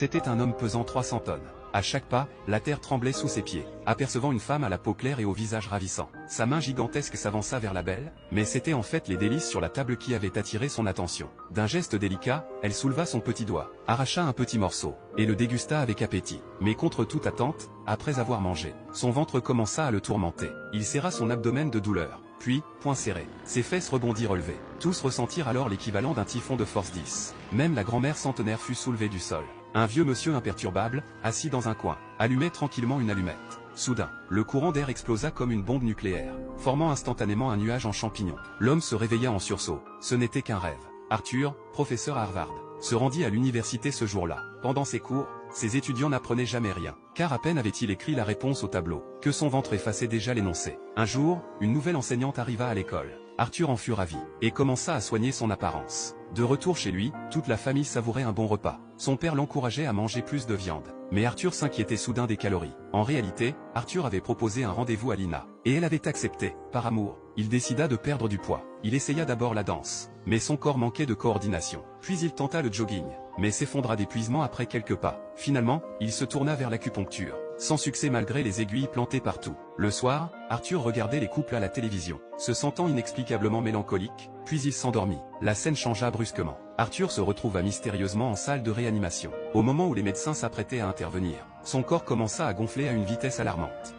C'était un homme pesant 300 tonnes. À chaque pas, la terre tremblait sous ses pieds. Apercevant une femme à la peau claire et au visage ravissant, sa main gigantesque s'avança vers la belle, mais c'était en fait les délices sur la table qui avaient attiré son attention. D'un geste délicat, elle souleva son petit doigt, arracha un petit morceau, et le dégusta avec appétit. Mais contre toute attente, après avoir mangé, son ventre commença à le tourmenter. Il serra son abdomen de douleur. Puis, poing serré, ses fesses rebondis relevées. Tous ressentirent alors l'équivalent d'un typhon de force 10. Même la grand-mère centenaire fut soulevée du sol. Un vieux monsieur imperturbable, assis dans un coin, allumait tranquillement une allumette. Soudain, le courant d'air explosa comme une bombe nucléaire, formant instantanément un nuage en champignons. L'homme se réveilla en sursaut. Ce n'était qu'un rêve. Arthur, professeur à Harvard, se rendit à l'université ce jour-là. Pendant ses cours, ses étudiants n'apprenaient jamais rien, car à peine avait-il écrit la réponse au tableau, que son ventre effaçait déjà l'énoncé. Un jour, une nouvelle enseignante arriva à l'école. Arthur en fut ravi, et commença à soigner son apparence. De retour chez lui, toute la famille savourait un bon repas. Son père l'encourageait à manger plus de viande. Mais Arthur s'inquiétait soudain des calories. En réalité, Arthur avait proposé un rendez-vous à Lina, et elle avait accepté. Par amour, il décida de perdre du poids. Il essaya d'abord la danse, mais son corps manquait de coordination. Puis il tenta le jogging, mais s'effondra d'épuisement après quelques pas. Finalement, il se tourna vers l'acupuncture, sans succès malgré les aiguilles plantées partout. Le soir, Arthur regardait les couples à la télévision, se sentant inexplicablement mélancolique, puis il s'endormit. La scène changea brusquement. Arthur se retrouva mystérieusement en salle de réanimation. Au moment où les médecins s'apprêtaient à intervenir, son corps commença à gonfler à une vitesse alarmante.